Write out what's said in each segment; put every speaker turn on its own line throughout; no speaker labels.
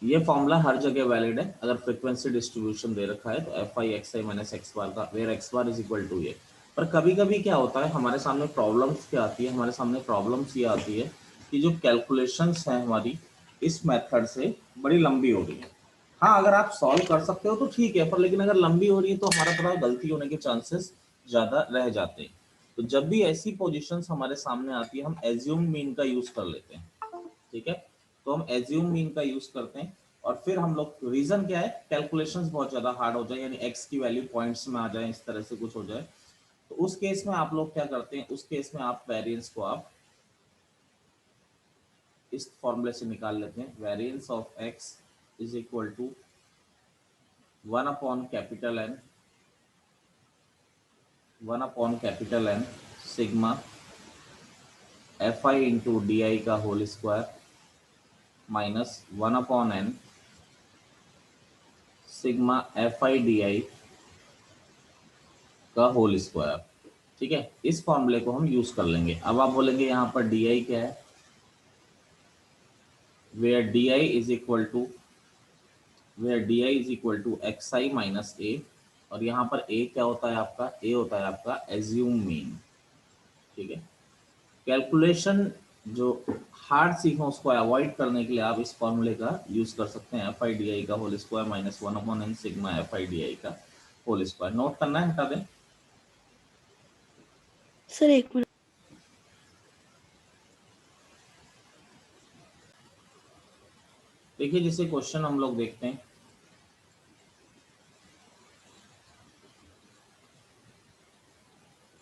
ये फॉर्मूला हर जगह वैलिड है। अगर फ्रीक्वेंसी डिस्ट्रीब्यूशन दे रखा है तो F I X I minus X bar का, where X bar is equal to ये। पर कभी कभी क्या होता है, हमारे सामने प्रॉब्लम्स क्या आती है, हमारे सामने प्रॉब्लम्स ये आती है कि जो कैलकुलेशंस हैं हमारी इस मेथड से बड़ी लंबी हो रही है। हाँ, अगर आप सॉल्व कर सकते हो तो ठीक है, पर लेकिन अगर लंबी हो रही है तो हमारा थोड़ा गलती होने के चांसेस ज़्यादा रह जाते हैं। तो जब भी ऐसी पोजीशंस हमारे सामने आती है हम एज्यूम मीन का यूज कर लेते हैं। ठीक है, तो हम एज्यूम मीन का यूज करते हैं और फिर हम लोग, रीजन क्या है, कैलकुलेशंस बहुत ज्यादा हार्ड हो जाए, यानी एक्स की वैल्यू पॉइंट्स में आ जाए, इस तरह से कुछ हो जाए, तो उस केस में आप लोग क्या करते हैं, उस केस में आप वेरिएंस को आप इस फॉर्मूले से निकाल लेते हैं। Variance of X is equal to 1 upon capital N, 1 upon capital N sigma F I into D आई का whole square minus 1 upon N sigma F I D I का होल स्क्वायर। ठीक है, इस फॉर्मूले को हम यूज कर लेंगे। अब आप बोलेंगे यहाँ पर डी आई क्या है, where D I is equal to, where D I is equal to X I minus A, और यहाँ पर ए क्या होता है आपका, ए होता है आपका एज्यूम मीन। ठीक है, कैलकुलेशन जो हार्ड सीखो उसको अवॉइड करने के लिए आप इस फॉर्मूले का यूज कर सकते हैं, एफ आई डी आई का whole square minus 1 upon N sigma F I D I का होल स्क्वायर। नोट करना है, हटा दें।
सर एक मिनट।
देखिए, जैसे क्वेश्चन हम लोग देखते हैं,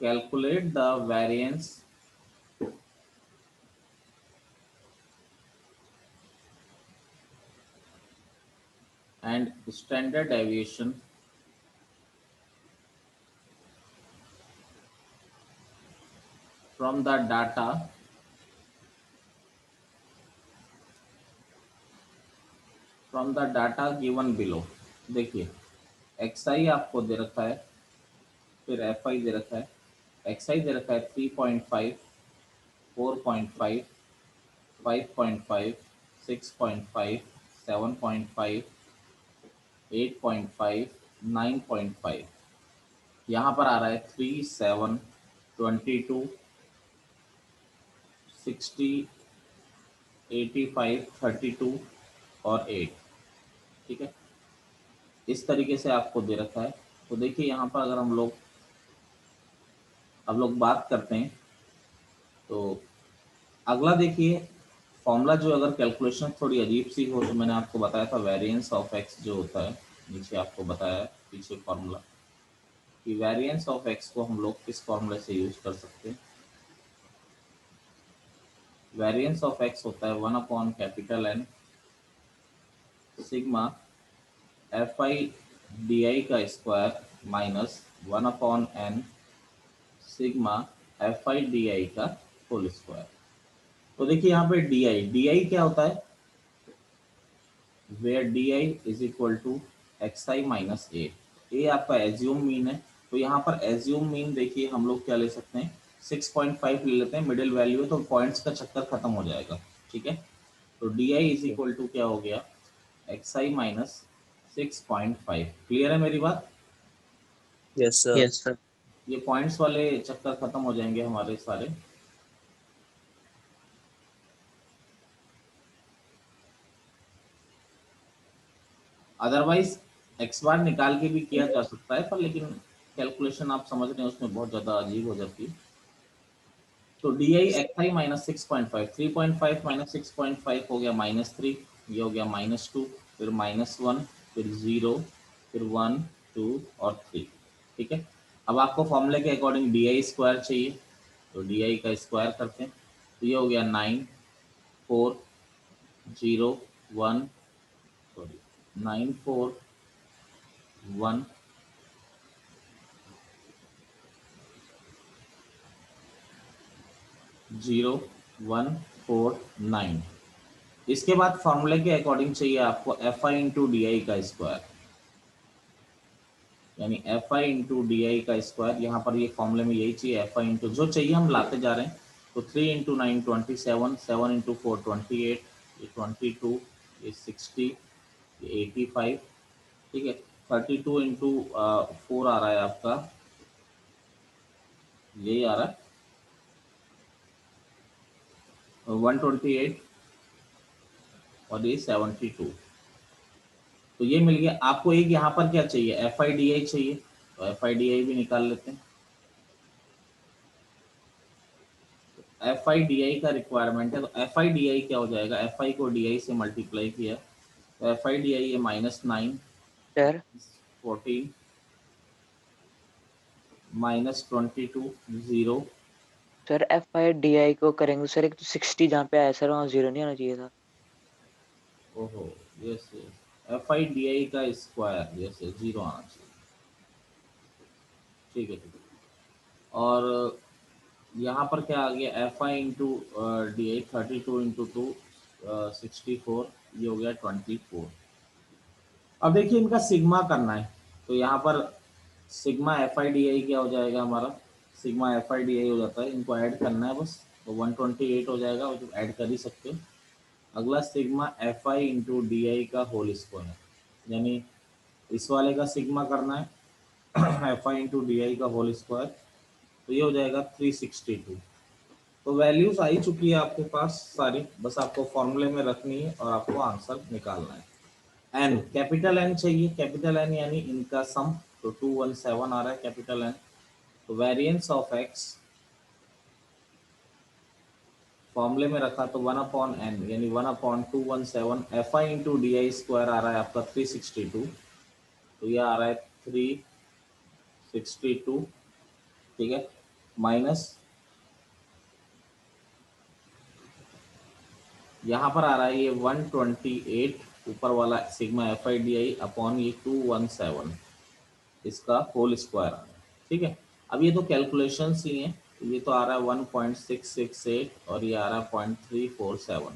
calculate the variance and standard deviation from the data given below। देखिए, एक्स आई आपको दे रखा है, फिर एफ आई दे रखा है। एक्स आई दे रखा है 3.5, 4.5, 5.5, 6.5, 7.5, 8.5, 9.5। यहाँ पर आ रहा है 3, 7, 22, 60, 85, 32 और 8। ठीक है, इस तरीके से आपको दे रखा है। तो देखिए यहाँ पर अगर हम लोग अब लोग बात करते हैं, तो अगला देखिए फॉर्मूला, जो अगर कैलकुलेशन थोड़ी अजीब सी हो तो मैंने आपको बताया था वेरिएंस ऑफ एक्स जो होता है, नीचे आपको बताया है पीछे फॉर्मूला, कि वेरिएंस ऑफ एक्स को हम लोग किस फॉर्मूले से यूज कर सकते हैं। वेरिएंस ऑफ एक्स होता है 1 upon capital N sigma F I D I का square minus 1 upon N sigma F I D I का होल स्क्वायर। तो देखिए यहाँ पे डी आई क्या होता है, where D I is equal to X I minus A आपका एज्यूम मीन है। तो यहाँ पर एज्यूम मीन देखिए हम लोग क्या ले सकते हैं, 6.5 ले लेते हैं, मिडिल वैल्यू है तो पॉइंट्स का चक्कर खत्म हो जाएगा। ठीक है, तो d I is equal to क्या हो गया, एक्स आई माइनस 6.5। क्लियर है मेरी बात?
Yes sir.
Yes sir.
ये पॉइंट्स वाले चक्कर खत्म हो जाएंगे हमारे सारे। अदरवाइज एक्स बार निकाल के भी किया जा सकता है, पर लेकिन कैलकुलेशन आप समझ रहे हैं उसमें बहुत ज़्यादा अजीब हो जाती है। तो डी आई एक्स आई माइनस 6.5, 3.5 माइनस 6.5 हो गया -3, ये हो गया -2, फिर -1, फिर 0, फिर 1, 2 और 3। ठीक है, अब आपको फॉर्मूले के अकॉर्डिंग डी आई स्क्वायर चाहिए, तो डी आई का स्क्वायर करते हैं, तो ये हो गया 9, 4, 0, 1, सॉरी 9, 4, 1, 0, 1, 4, 9। इसके बाद फॉर्मूले के अकॉर्डिंग चाहिए आपको एफ आई इंटू डी आई का स्क्वायर, यानी एफ आई इंटू डी आई का स्क्वायर। यहाँ पर ये फॉर्मूले में यही चाहिए, एफ आई इंटू जो चाहिए हम लाते जा रहे हैं। तो 3 इंटू 9 27, 7 इंटू 4 28, ये 22, ये 60, 85, ठीक है। 32 इंटू 4 आ रहा है आपका, यही आ रहा है 128, और ये 72। तो ये मिल गया आपको। एक यहाँ पर क्या चाहिए, एफ आई डी आई चाहिए, तो एफ आई डी आई भी निकाल लेते हैं। एफ आई डी आई का रिक्वायरमेंट है, तो एफ आई डी आई क्या हो जाएगा, एफ आई को डी आई से मल्टीप्लाई किया, तो एफ आई डी आई है -9,
सर
14, -22, 0।
सर FIDI को करेंगे सर, एक तो 60 जहाँ पे आया सर वहाँ 0 नहीं आना चाहिए था।
ओहो, yes yes, F I D I का स्क्वायर, यस 0 आना चाहिए, ठीक है ठीक है। और यहाँ पर क्या आ गया, F I into D I, 32 into 2 64, ये हो गया 24। अब देखिए इनका सिग्मा करना है, तो यहाँ पर sigma F I D I क्या हो जाएगा हमारा, sigma F I D I हो जाता है, इनको ऐड करना है बस, तो 128 हो जाएगा, और ऐड कर ही सकते हो। अगला sigma F I into D आई का होल स्क्वायर, यानी इस वाले का सिग्मा करना है एफ आई इंटू डी आई का होल स्क्वायर, तो ये हो जाएगा 362। तो वैल्यूज आ ही चुकी है आपके पास सारी, बस आपको फॉर्मूले में रखनी है और आपको आंसर निकालना है। एन, कैपिटल एन चाहिए, कैपिटल एन यानी इनका सम, तो 217 आ रहा है कैपिटल एन। तो वेरिएंस ऑफ एक्स फॉर्मूले में रखा तो 1/n, यानी 1/217, F I into D I square आ रहा है आपका 362, तो ये आ रहा है 362, ठीक है, माइनस यहाँ पर आ रहा है ये 128, ऊपर वाला sigma F I D i upon ये 217, इसका होल स्क्वायर आ रहा है, ठीक है। अब ये तो कैलकुलेशंस ही हैं, तो ये तो आ रहा है 1.668, और ये आ रहा है 0.347,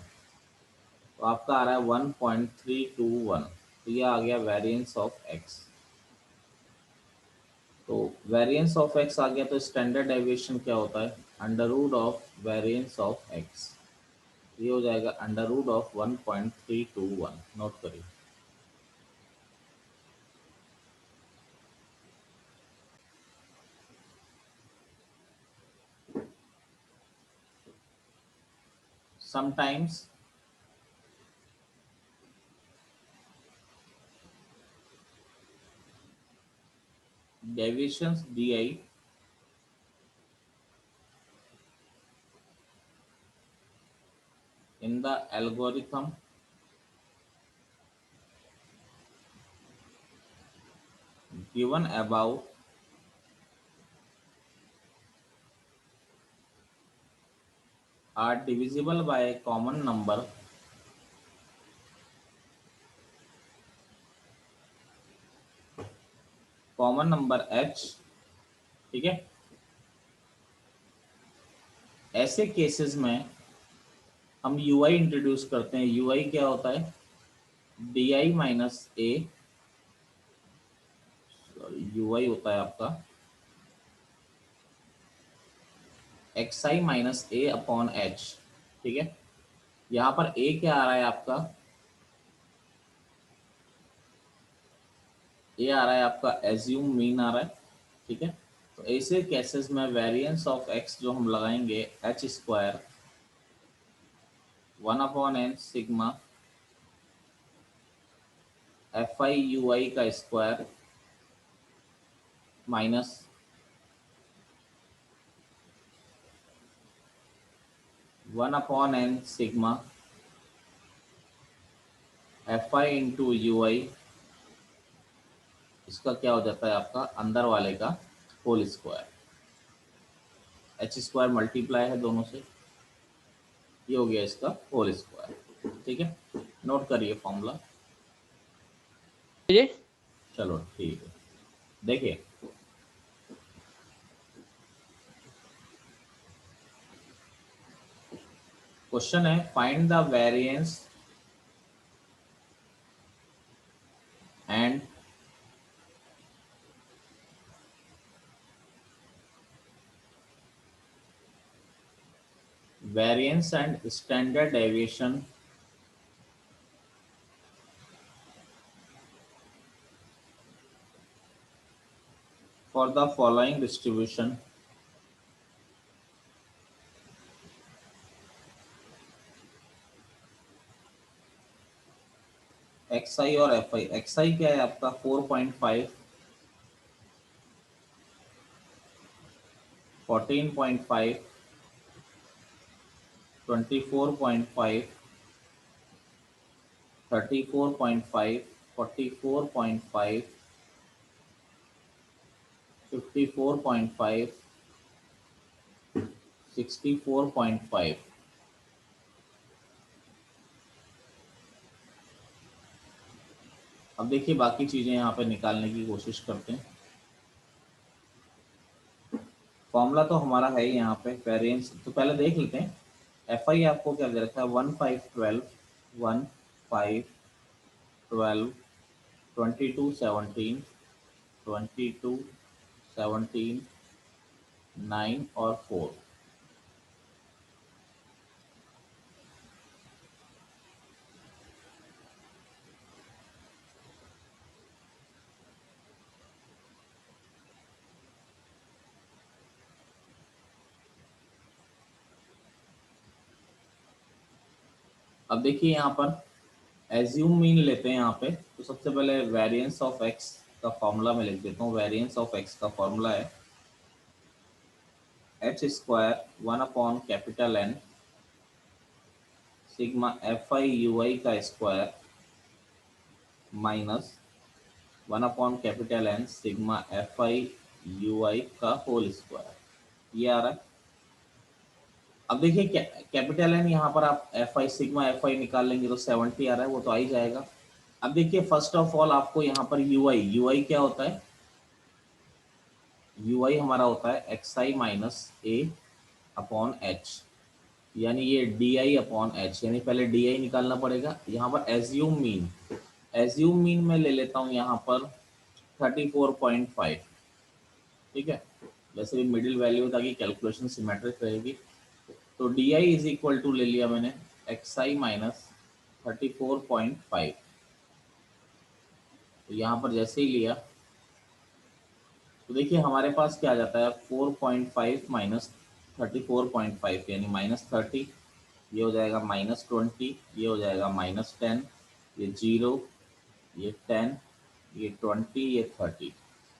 तो आपका आ रहा है 1.321, तो ये आ गया वेरिएंस ऑफ एक्स। तो वेरिएंस ऑफ एक्स आ गया, तो स्टैंडर्ड डेविएशन क्या होता है, under root of variance of x, ये हो जाएगा अंडर रूट ऑफ 1.321, नोट करिए। Sometimes deviations di in the algorithm given above are divisible by a common number h, ठीक है। ऐसे केसेस में हम यू आई इंट्रोड्यूस करते हैं। यू आई क्या होता है, D I minus A, U I होता है आपका एक्स आई माइनस ए अपॉन एच, ठीक है। यहाँ पर ए क्या आ रहा है आपका, ए आ रहा है आपका एज्यूम मीन आ रहा है, ठीक है। तो ऐसे केसेस में वेरिएंस ऑफ एक्स जो हम लगाएंगे, H square 1/n sigma F I U I का square minus 1/n sigma F I into U I, इसका क्या हो जाता है आपका अंदर वाले का whole square, H square multiply है दोनों से, ये हो गया इसका होल स्क्वायर, ठीक है। नोट करिए फॉर्मूला,
जी
चलो ठीक है। देखिए क्वेश्चन है, find the variance and standard deviation for the following distribution xi और fi, xi क्या है आपका 4.5, 14.5, 24.5, 34.5, 44.5, 54.5, 64.5। अब देखिए बाकी चीजें यहाँ पे निकालने की कोशिश करते हैं। फॉर्मूला तो हमारा है ही यहाँ पे वेरिएंस, तो पहले देख लेते हैं। एफ आई आपको क्या दे रखा है 1512, 1512, 2217, 2217, 9 और 4। अब देखिए यहाँ पर एज्यूम मीन लेते हैं यहाँ पे, तो सबसे पहले वेरिएंस ऑफ एक्स का फॉर्मूला मैं लिख देता हूँ। वेरिएंस ऑफ एक्स का फॉर्मूला है H square 1 upon capital N sigma F I U I का square minus 1 upon capital N sigma F I U I का होल स्क्वायर, ये आ रहा है। अब देखिए कैपिटल एन यहाँ पर आप F I sigma F I निकाल लेंगे तो 70 आ रहा है, वो तो आ ही जाएगा। अब देखिए फर्स्ट ऑफ ऑल आपको यहाँ पर यू आई क्या होता है, यू आई हमारा होता है एक्स आई माइनस ए अपॉन एच, यानी ये डी आई अपॉन एच, यानी पहले डी आई निकालना पड़ेगा। यहाँ पर एज्यूम मीन में ले लेता हूँ यहाँ पर 34.5, ठीक है, वैसे भी मिडिल वैल्यू ताकि कैलकुलेशन सिमेट्रिक रहेगी। तो d I is equal to ले लिया मैंने एक्स आई माइनस 34.5, तो यहाँ पर जैसे ही लिया तो देखिए हमारे पास क्या आ जाता है 4.5 माइनस 34.5 यानी -30, ये हो जाएगा -20, ये हो जाएगा -10, ये 0, ये 10, ये 20, ये 30।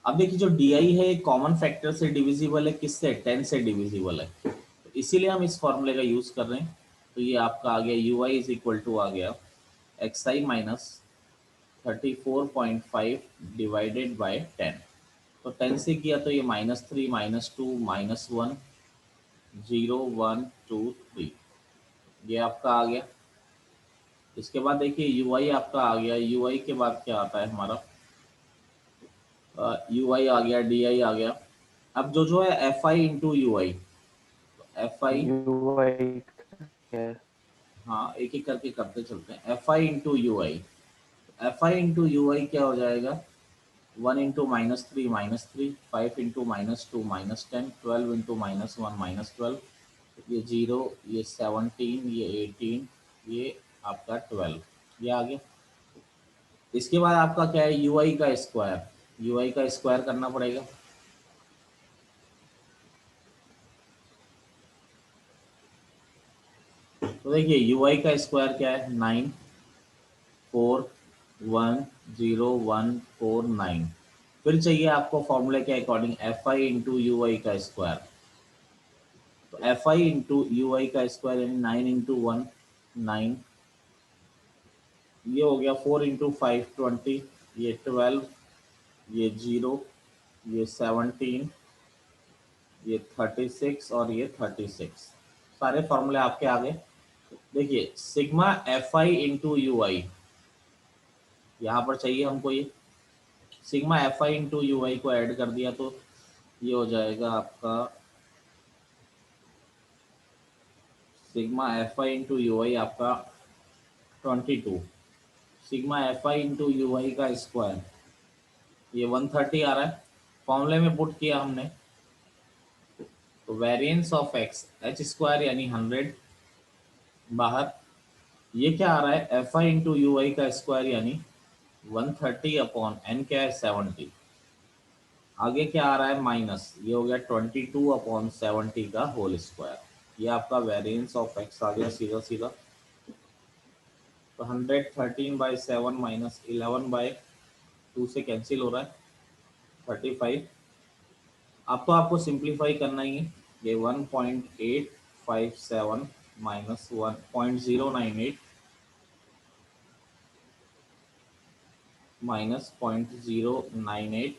अब देखिए जो डी आई है कॉमन फैक्टर से डिविजिबल है, किससे 10 से डिविजिबल है, तो इसीलिए हम इस फॉर्मूले का यूज कर रहे हैं। तो ये आपका आ गया U I is equal to आ गया X I minus 34.5 divided by 10। तो 10 से किया तो ये -3, -2, -1, 0, 1, 2, 3, ये आपका आ गया। इसके बाद देखिए यू आई आपका आ गया, यू आई के बाद क्या आता है हमारा, यू आई आ गया, डी आई आ गया। अब जो है F I into U I, F I,
UI है।
हाँ एक एक करके करते चलते हैं। F I into U I, F I into U I क्या हो जाएगा 1 इंटू -3 -3, 5 इंटू -2 -10, 12 इंटू -1 -12, ये 0, ये 17, ये 18, ये आपका 12, ये आ गया। इसके बाद आपका क्या है यू आई का स्क्वायर, यू आई का स्क्वायर करना पड़ेगा। तो देखिए यू आई का स्क्वायर क्या है 9, 4, 1, 0, 1, 4, 9। फिर चाहिए आपको फॉर्मूले के according F I into U I का स्क्वायर, तो F I into U I का स्क्वायर यानी 9 इंटू 1 9, ये हो गया 4 इंटू 5 20, ये 12, ये 0, ये 17, ये 36 और ये 36, सारे फॉर्मूले आपके आ गए। देखिए sigma F I into U I, यहाँ पर चाहिए हमको ये sigma F I into U I को ऐड कर दिया तो ये हो जाएगा आपका sigma F I into U I आपका 22, sigma F I into U I का स्क्वायर ये 130 आ रहा है। फॉर्मूले में पुट किया हमने तो variance of x H square यानी 100 बाहर, ये क्या आ रहा है F I into U I का स्क्वायर यानी 130 अपॉन एन क्या है 70, आगे क्या आ रहा है माइनस, ये हो गया 22/70 का होल स्क्वायर। ये आपका वेरिएंस ऑफ एक्स आ गया सीधा सीधा। तो 113/7 माइनस 11/2 से कैंसिल हो रहा है 35। अब तो आपको सिंप्लीफाई करना ही है। ये 1.857 minus 1.098 minus 0.098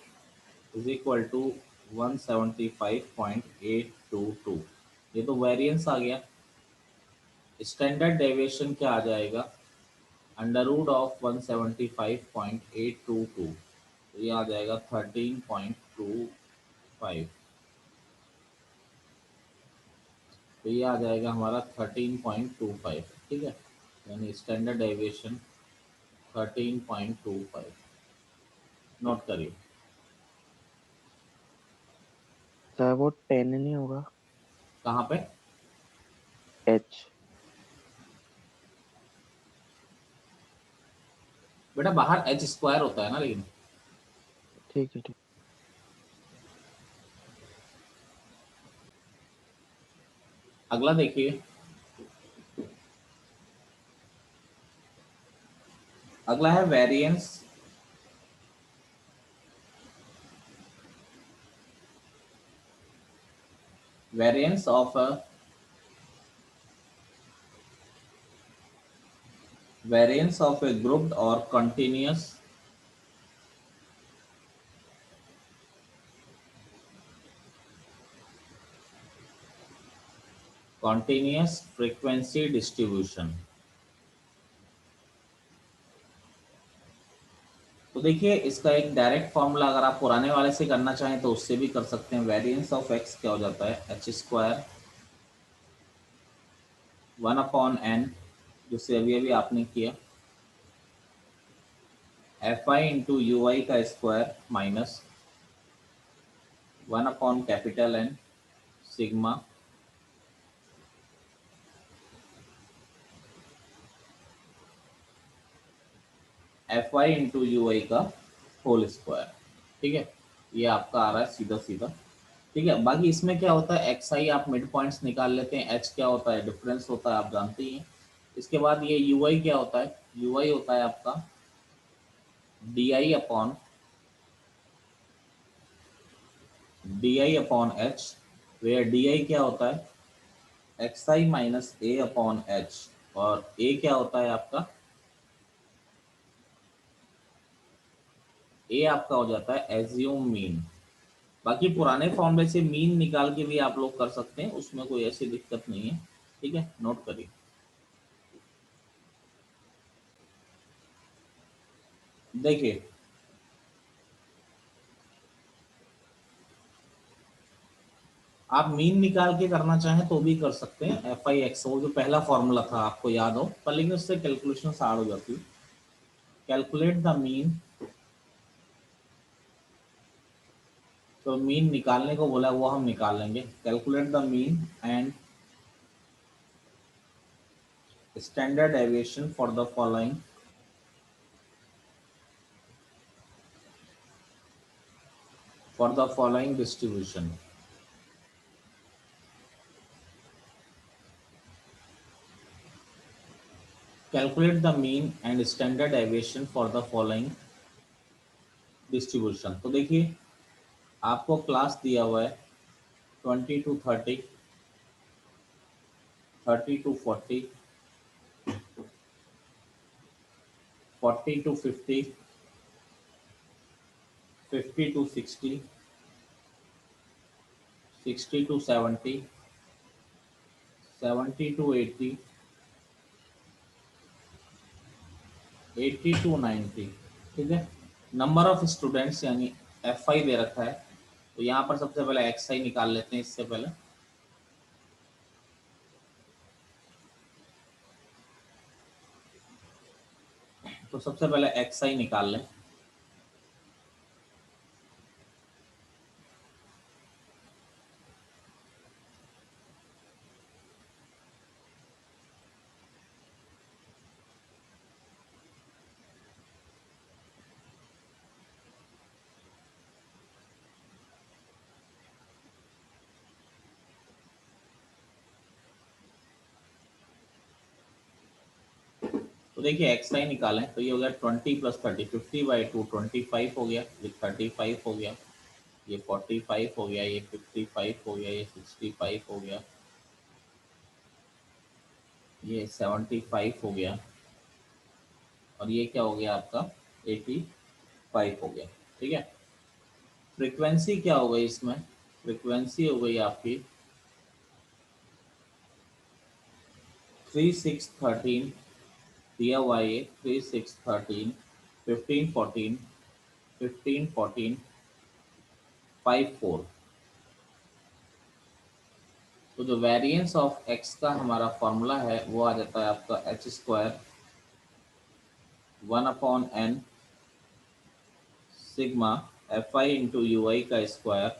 is equal to 175.822। ये तो वेरिएंस आ गया। स्टैंडर्ड डेविएशन क्या आ जाएगा, अंडर रूट ऑफ 175.822, तो ये आ जाएगा 13.25। तो ये आ जाएगा हमारा 13.25, ठीक है, यानी स्टैंडर्ड डेविएशन 13.25। नोट करिए।
सर वो 10 नहीं होगा?
कहाँ पे?
एच।
बेटा बाहर एच स्क्वायर होता है ना, लेकिन
ठीक है, ठीक।
अगला देखिए। अगला है variance variance of a variance of a grouped or continuous frequency distribution। तो देखिए इसका एक डायरेक्ट फॉर्मूला अगर आप पुराने वाले से करना चाहें तो उससे भी कर सकते हैं। वेरिएंस ऑफ एक्स क्या हो जाता है, एच स्क्वायर 1/n, जिससे अभी अभी आपने किया, F I into U I का square minus 1/N sigma F I into U I का होल स्क्वायर। ठीक है, ये आपका आ रहा है सीधा सीधा। ठीक है, बाकी इसमें क्या होता है, एक्स आई आप मिड पॉइंट्स निकाल लेते हैं, एच क्या होता है डिफरेंस होता है आप जानते ही हैं। इसके बाद ये यू आई क्या होता है, यू आई होता है आपका d i upon h, where D I क्या होता है एक्स आई माइनस ए अपॉन एच, और ए क्या होता है आपका, ए आपका हो जाता है एज्यूम मीन। बाकी पुराने फॉर्मूले से मीन निकाल के भी आप लोग कर सकते हैं, उसमें कोई ऐसी दिक्कत नहीं है। ठीक है, नोट करिए। देखिए आप मीन निकाल के करना चाहें तो भी कर सकते हैं, एफ आई एक्स वो जो पहला फॉर्मूला था आपको याद हो, पर लेकिन उससे कैलकुलेशन हार्ड हो जाती है। कैलकुलेट द मीन, तो मीन निकालने को बोला है वो हम निकाल लेंगे। Calculate the mean and standard deviation for the following distribution. Calculate the mean and standard deviation for the following distribution. तो देखिए आपको क्लास दिया हुआ है 20 to 30, 30 to 40, 40 to 50, 50 to 60, 60 to 70, 70 to 80, 80 to 90। ठीक है, नंबर ऑफ स्टूडेंट्स यानी F I दे रखा है, तो यहाँ पर सबसे पहले एक्स आई निकाल लेते हैं। इससे पहले तो सबसे पहले एक्स आई निकाल लें। तो देखिए एक्स आई निकालें तो ये हो गया 20 + 30 50/2 25 हो गया, ये 35 हो गया, ये 45 हो गया, ये 55 हो गया, ये 65 हो गया, ये 75 हो गया और ये क्या हो गया आपका 85 हो गया। ठीक है, फ्रीक्वेंसी क्या हो गई इसमें, फ्रीक्वेंसी हो गई आपकी 3613 दिया हुआ है, ये 3613 1514 1514 54। तो जो वेरिएंस ऑफ एक्स का हमारा फॉर्मूला है वो आ जाता है आपका h² 1/n sigma fi into U I का square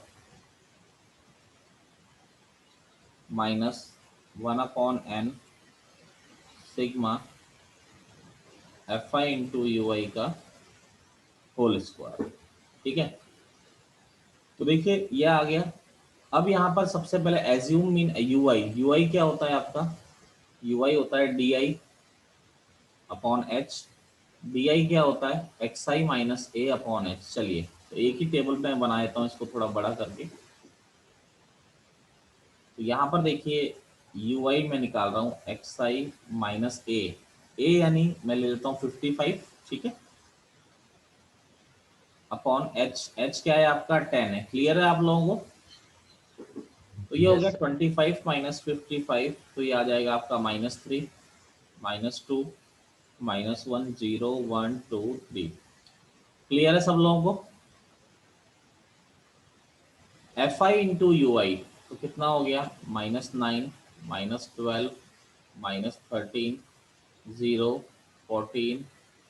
minus 1/n sigma fi into U I का होल स्क्वायर। ठीक है, तो देखिए ये आ गया। अब यहाँ पर सबसे पहले एज्यूम मीन यू आई क्या होता है आपका, यू आई होता है D i upon H, D I क्या होता है एक्स आई माइनस ए अपॉन एच। चलिए तो एक ही टेबल में बना देता हूँ इसको थोड़ा बड़ा करके। तो यहाँ पर देखिए यू आई में निकाल रहा हूँ एक्स आई माइनस ए, यानी मैं ले लेता हूँ 55, ठीक है, अपॉन एच, क्या है आपका 10 है। क्लियर है आप लोगों को? तो ये हो गया 25 माइनस 55, तो ये आ जाएगा आपका -3 -2 -1 0 1 2 3। क्लियर है सब लोगों को? एफ आई इंटू यू आई तो कितना हो गया -9 -12 -13 0 14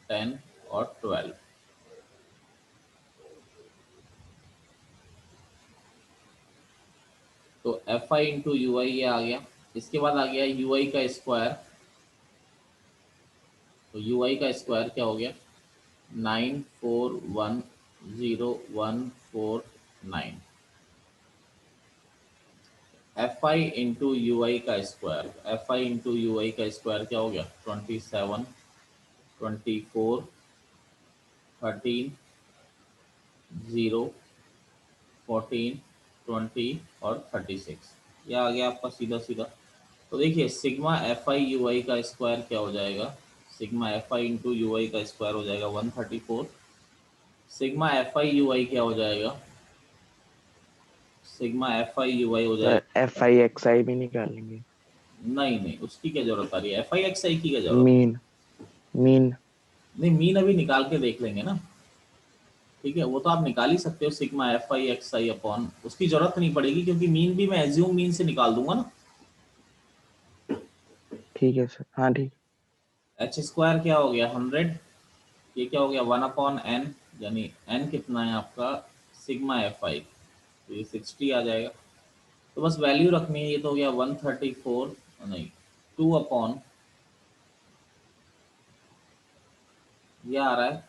10 और 12। तो एफ आई इंटू यू आई ये आ गया। इसके बाद आ गया यू आई का स्क्वायर, तो यू आई का स्क्वायर क्या हो गया 941014 F I into U I का square, F I into U I का स्क्वायर क्या हो गया 27 24 13 0 14 20 और 36। ये आ गया आपका सीधा सीधा। तो देखिए sigma F I U I का स्क्वायर क्या हो जाएगा, sigma F I into U I का स्क्वायर हो जाएगा 134। Sigma F I U I क्या हो जाएगा, sigma F I U I हो जाएगा
एफ आई एक्स आई भी निकालेंगे।
नहीं उसकी क्या जरूरत आ रही है, एफ आई एक्स आई की क्या जरूरत?
मीन मीन
नहीं मीन अभी निकाल के देख लेंगे ना। ठीक है, वो तो आप निकाल ही सकते हो sigma F I X I upon, उसकी जरूरत नहीं पड़ेगी क्योंकि मीन भी मैं एज्यूम मीन से निकाल दूंगा ना।
ठीक है सर, हाँ ठीक।
एच स्क्वायर क्या हो गया 100, ये क्या हो गया 1/n, यानी n कितना है आपका सिग्मा एफ आई, तो ये 60 आ जाएगा। तो बस वैल्यू रखनी है, ये तो हो गया 134 नहीं 2 ये आ रहा है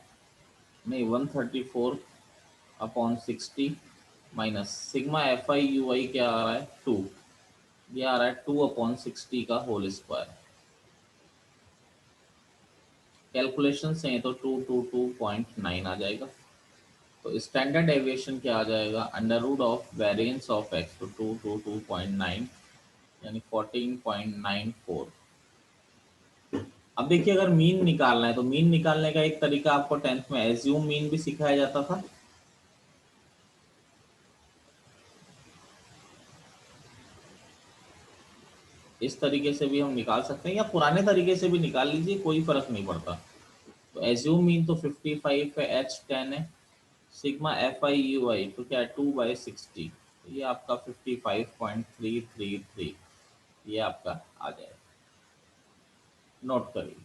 नहीं 134/60 minus sigma F I U I क्या आ रहा है 2, ये आ रहा है 2/60 का होल स्क्वायर। कैलकुलेशन से तो 222.9 आ जाएगा। तो स्टैंडर्ड एविएशन क्या आ जाएगा under root of variance of x, तो 222.9 यानी 14.94। अब देखिए अगर मीन निकालना है तो मीन निकालने का एक तरीका आपको 10th में एज्यूम मीन भी सिखाया जाता था। इस तरीके से भी हम निकाल सकते हैं या पुराने तरीके से भी निकाल लीजिए, कोई फर्क नहीं पड़ता। तो एज्यूम मीन तो 55 है, एच 10 है, सिग्मा एफ आई यू आई तो क्या है 2/60, ये आपका 55.333 ये आपका आ जाएगा। नोट करिए।